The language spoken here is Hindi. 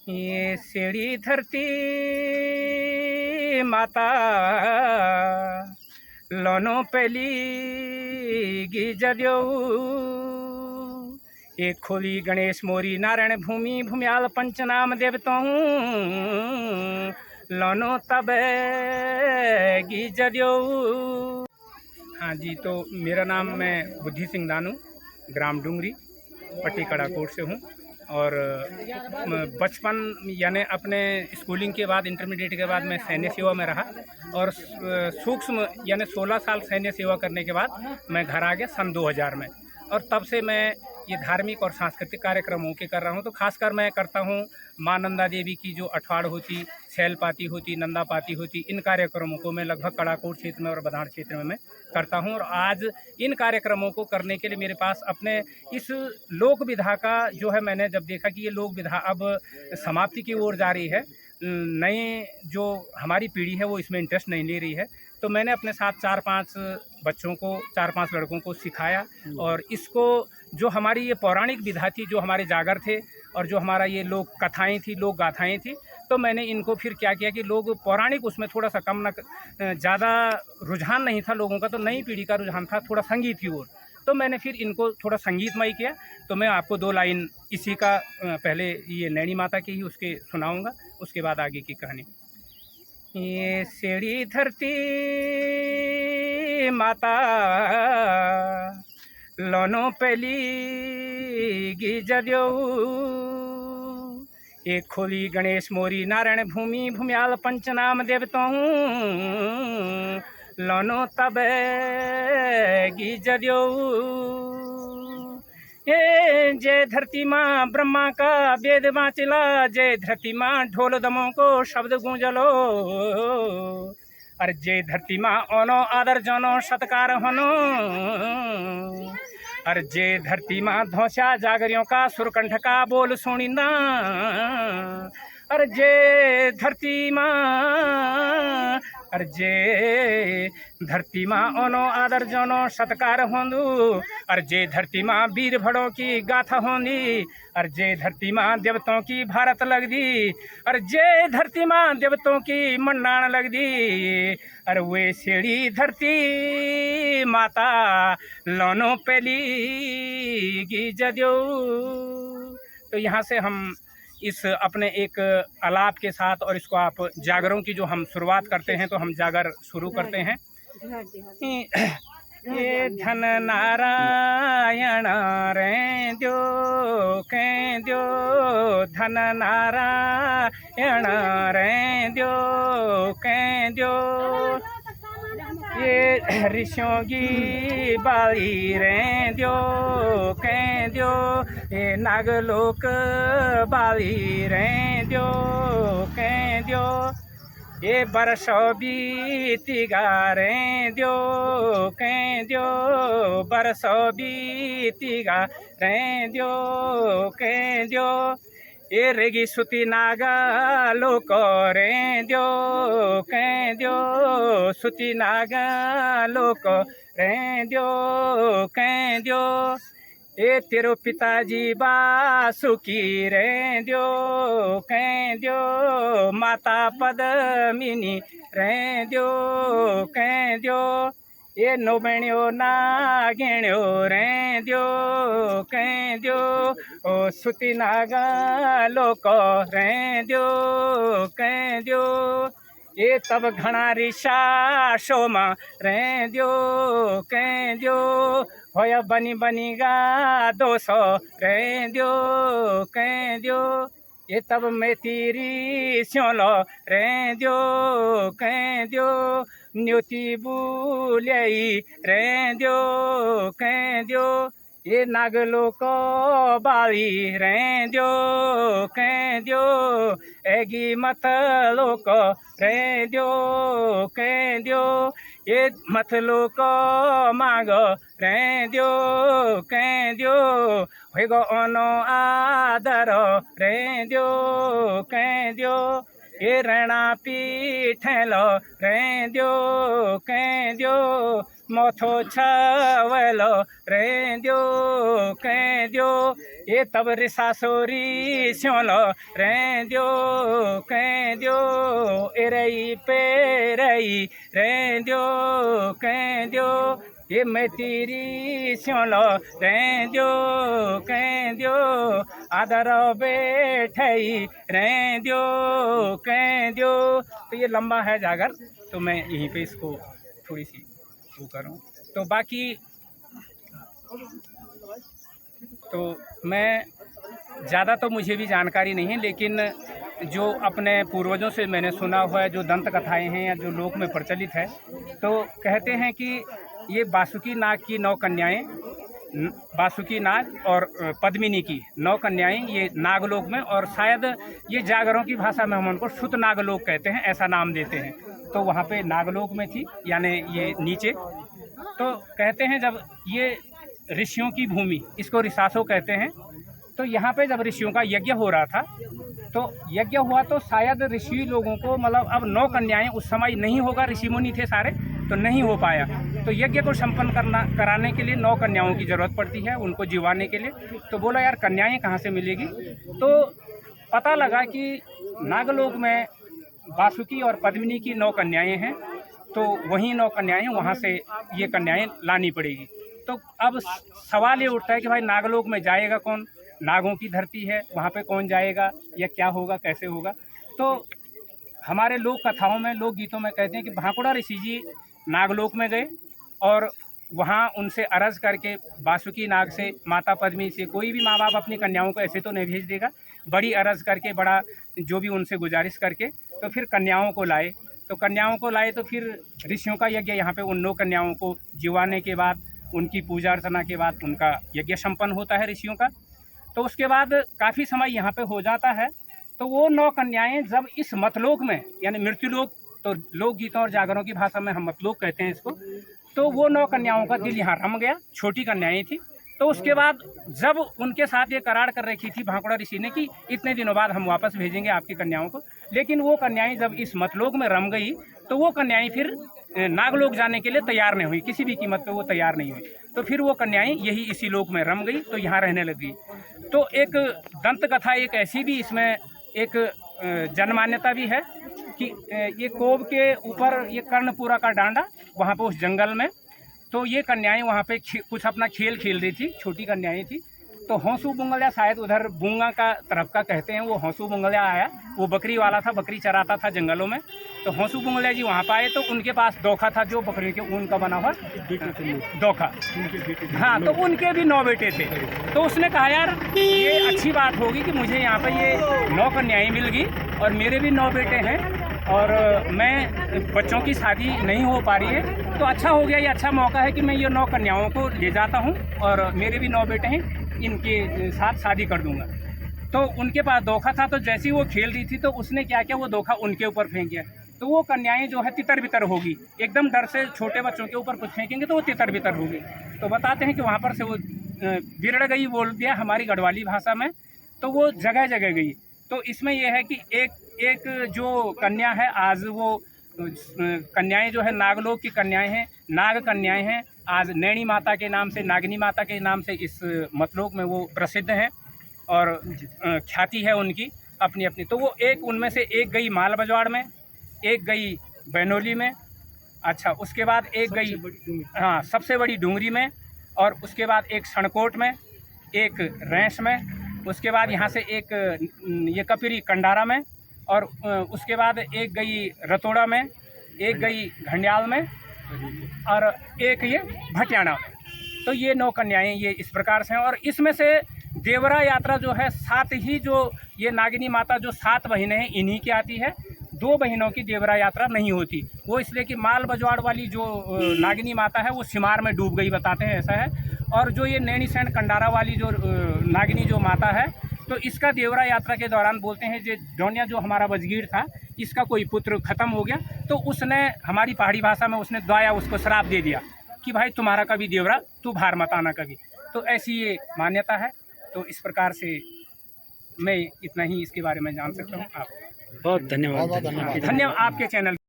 ये सेड़ी धरती माता लोनो पहली गिजद्यो एक खोली गणेश मोरी नारायण भूमि भूम्याल पंचनाम देवतों लोनो तब गिजद्यो। हाँ जी, तो मेरा नाम, मैं बुद्धि सिंह दानू, ग्राम डूंगरी, पट्टी कड़ाकोट से हूँ। और बचपन यानी अपने स्कूलिंग के बाद, इंटरमीडिएट के बाद मैं सैन्य सेवा में रहा। और सूक्ष्म यानी 16 साल सैन्य सेवा करने के बाद मैं घर आ गया सन 2000 में। और तब से मैं ये धार्मिक और सांस्कृतिक कार्यक्रमों के कर रहा हूँ। तो खासकर मैं करता हूँ माँ नंदा देवी की जो अठवाड़ होती, शैलपाती होती, नंदापाती होती, इन कार्यक्रमों को मैं लगभग कड़ाकोट क्षेत्र में और बधाड़ क्षेत्र में मैं करता हूँ। और आज इन कार्यक्रमों को करने के लिए मेरे पास अपने इस लोक विधा का जो है, मैंने जब देखा कि ये लोक विधा अब समाप्ति की ओर जा रही है, नई जो हमारी पीढ़ी है वो इसमें इंटरेस्ट नहीं ले रही है, तो मैंने अपने साथ 4-5 बच्चों को, 4-5 लड़कों को सिखाया। और इसको जो हमारी ये पौराणिक विधा थी, जो हमारे जागर थे और जो हमारा ये लोक कथाएँ थी, लोक गाथाएँ थी, तो मैंने इनको फिर क्या किया कि लोग पौराणिक उसमें थोड़ा सा कम न ज़्यादा रुझान नहीं था लोगों का, तो नई पीढ़ी का रुझान था थोड़ा संगीत की ओर, तो मैंने फिर इनको थोड़ा संगीतमय किया। तो मैं आपको 2 लाइन इसी का पहले ये नैनी माता की ही उसके सुनाऊंगा, उसके बाद आगे की कहानी। ये सेड़ी धरती माता लोनो पहली गिजद्यो एक खोली गणेश मोरी नारायण भूमि भूम्याल पंचनाम देवतों लोनो तब गिजद्यो। ये जय धरती माँ ब्रह्मा का वेद वाचिला, जय धरती माँ ढोल दमों को शब्द गूंजलो। अरे जय धरती माँ ओनो आदर जनो सत्कार होनो। अरे जय धरती माँ धौसा जागरियों का सुरकंठ का बोल सुनिंदा। अरे जय धरती माँ, अरे जय धरती माँ ओनो आदर जनो सत्कार होंदू। अरे जय धरती माँ वीर भड़ों की गाथा होंदी। अरे जय धरती माँ देवतों की भारत लग दी। अरे जय धरती माँ देवतों की मंडाण लग दी। अरे वे सेड़ी धरती माता लोनो पहली गिजद्यो। तो यहाँ से हम इस अपने एक आलाप के साथ, और इसको आप जागरों की जो हम शुरुआत करते हैं, तो हम जागर शुरू करते हैं। ये धन नारायण रे द्यो के द्यो, धन नारायण रे द्यो के द्यो। ये ऋषियों की बाली रे द्यो के द्यो, ये नागलोक बाली रे द्यो के द्यो। ये बरसों बीतिगा रे द्यो के द्यो, बरसों बीतिगा रे द्यो के द्यो। ये रेगी सुती नागा लोक रे द्यो के द्यो, सुती नागा लोक रे द्यो के द्यो। ये तेरो पिताजी बासुकी रे द्यो के द्यो, माता पद्मिनी रे द्यो के द्यो। ये नोबेण्यो नागिण्यो रे द्यो के द्यो, ओ सुती नागा लोक रे द्यो के द्यो। ये तब घना ऋषा सोमा रे द्यो के द्यो, होय बनी बनी गा 200 रे द्यो के द्यो। ये तब मैं तेरी स्योलो रे द्यो के द्यो, न्योती बुलियाई रे द्यो के द्यो। ये नागलोक बाली रे द्यो के द्यो, एगी मत लोक रे द्यो के द्यो। ये मत लोक मांग रे द्यो के द्यो, होगो ओनो आदर रे द्यो के द्यो। ये रणा पीठलो रे द्यो के द्यो, मोथो छवलो रेंद्यो कैंद्यो ये तब रिसासोरी स्योलो रेंद्यो कैंद्यो एरई पेरई रेंद्यो कैंद्यो ये मैं तेरी स्योलो रेंद्यो कैंद्यो आदर बैठई रेंद्यो कैंद्यो। तो ये लंबा है जागर, तो मैं यहीं पे इसको थोड़ी सी वो करूँ। तो बाकी तो मैं ज़्यादा तो मुझे भी जानकारी नहीं है, लेकिन जो अपने पूर्वजों से मैंने सुना हुआ है, जो दंत कथाएँ हैं या जो लोक में प्रचलित है, तो कहते हैं कि ये वासुकी नाग की 9 कन्याएँ, वासुकी नाग और पद्मिनी की 9 कन्याएँ ये नागलोक में, और शायद ये जागरों की भाषा में हम उनको शुद्ध नागलोक कहते हैं, ऐसा नाम देते हैं। तो वहाँ पे नागलोक में थी, यानी ये नीचे। तो कहते हैं जब ये ऋषियों की भूमि, इसको ऋषासो कहते हैं, तो यहाँ पे जब ऋषियों का यज्ञ हो रहा था, तो यज्ञ हुआ तो शायद ऋषि लोगों को, मतलब अब 9 कन्याएं उस समय नहीं होगा, ऋषि मुनि थे सारे, तो नहीं हो पाया। तो यज्ञ को संपन्न कराने के लिए 9 कन्याओं की ज़रूरत पड़ती है, उनको जीवाने के लिए। तो बोला यार कन्याएं कहाँ से मिलेगी, तो पता लगा कि नागलोक में वासुकी और पद्मिनी की 9 कन्याएं हैं, तो वहीं 9 कन्याएं हैं, वहाँ से ये कन्याएं लानी पड़ेगी। तो अब सवाल ये उठता है कि भाई नागलोक में जाएगा कौन, नागों की धरती है, वहाँ पे कौन जाएगा, या क्या होगा, कैसे होगा। तो हमारे लोक कथाओं में, लोक गीतों में कहते हैं कि भाकुड़ा ऋषि जी नागलोक में गए और वहाँ उनसे अरज करके वासुकी नाग से, माता पद्मिनी से, कोई भी माँ बाप अपनी कन्याओं को ऐसे तो नहीं भेज देगा, बड़ी अरज करके, बड़ा जो भी उनसे गुजारिश करके, तो फिर कन्याओं को लाए। तो कन्याओं को लाए तो फिर ऋषियों का यज्ञ यहाँ पे उन 9 कन्याओं को जीवाने के बाद, उनकी पूजा अर्चना के बाद उनका यज्ञ संपन्न होता है ऋषियों का। तो उसके बाद काफ़ी समय यहाँ पे हो जाता है। तो वो 9 कन्याएं जब इस मतलोक में, यानी मृत्युलोक, तो लोक गीतों और जागरों की भाषा में हम मतलोक कहते हैं इसको, तो वो 9 कन्याओं का दिल यहाँ रम गया, छोटी कन्याएं थी। तो उसके बाद जब उनके साथ ये करार कर रखी थी भाकुड़ा ऋषि ने कि इतने दिनों बाद हम वापस भेजेंगे आपकी कन्याओं को, लेकिन वो कन्याएं जब इस मतलोक में रम गई, तो वो कन्याएं फिर नागलोक जाने के लिए तैयार नहीं हुई, किसी भी कीमत पे वो तैयार नहीं हुई। तो फिर वो कन्याएं यही इसी लोक में रम गई, तो यहाँ रहने लग गई। तो एक दंत कथा एक ऐसी भी, इसमें एक जनमान्यता भी है कि ये कोब के ऊपर ये कर्णपुरा का डांडा, वहाँ पे उस जंगल में, तो ये कन्याएं वहाँ पे कुछ अपना खेल खेल रही थी, छोटी कन्याएं थी। तो हौसू बुंगलिया, शायद उधर बूंगा का तरफ का कहते हैं, वो हौसू बुंगलिया आया, वो बकरी वाला था, बकरी चराता था जंगलों में। तो हौसू बुंगलिया जी वहाँ पर आए, तो उनके पास दोखा था, जो बकरी के ऊन का बना हुआ दोखा। हाँ, तो उनके भी 9 बेटे थे। तो उसने कहा यार ये अच्छी बात होगी कि मुझे यहाँ पर ये 9 कन्याएँ मिल गई, और मेरे भी 9 बेटे हैं, और मैं बच्चों की शादी नहीं हो पा रही है, तो अच्छा हो गया, ये अच्छा मौका है कि मैं ये 9 कन्याओं को ले जाता हूँ, और मेरे भी 9 बेटे हैं, इनके साथ शादी कर दूंगा। तो उनके पास धोखा था, तो जैसी वो खेल रही थी, तो उसने क्या किया, वो धोखा उनके ऊपर फेंक दिया। तो वो कन्याएं जो है तितर बितर होगी, एकदम डर से, छोटे बच्चों के ऊपर कुछ फेंकेंगे तो वो तितर बितर होगी। तो बताते हैं कि वहाँ पर से वो बिरड़ गई, बोल दिया हमारी गढ़वाली भाषा में, तो वो जगह जगह गई। तो इसमें यह है कि एक जो कन्या है, आज वो कन्याएं जो है नागलोक की कन्याएं हैं, नाग कन्याएं हैं, आज नैनी माता के नाम से, नागिनी माता के नाम से इस मतलोक में वो प्रसिद्ध हैं, और ख्याति है उनकी अपनी अपनी। तो वो एक उनमें से एक गई माल बजवाड़ में, एक गई बैनोली में, अच्छा उसके बाद एक गई, हाँ, सबसे बड़ी डूंगरी में, और उसके बाद एक सणकोट में, एक रैंस में, उसके बाद यहाँ से एक ये कपिरी कंडारा में, और उसके बाद एक गई रतोड़ा में, एक गई घंडियाल में, और एक ये भटियाना में। तो ये 9 कन्याएं ये इस प्रकार से हैं। और इसमें से देवरा यात्रा जो है 7 ही, जो ये नागिनी माता जो 7 बहनें हैं इन्हीं की आती है, 2 बहनों की देवरा यात्रा नहीं होती। वो इसलिए कि माल बजवाड़ वाली जो नागिनी माता है वो सिमार में डूब गई, बताते हैं ऐसा है। और जो ये नैनी सैंड कंडारा वाली जो नागिनी जो माता है, तो इसका देवरा यात्रा के दौरान बोलते हैं जो डोनिया जो हमारा बजगीर था, इसका कोई पुत्र खत्म हो गया, तो उसने हमारी पहाड़ी भाषा में उसने दया उसको श्राप दे दिया कि भाई तुम्हारा कभी देवरा, तू भार मत आना कभी। तो ऐसी ये मान्यता है। तो इस प्रकार से मैं इतना ही इसके बारे में जान सकता हूँ। आप बहुत धन्यवाद। धन्यवाद आपके चैनल।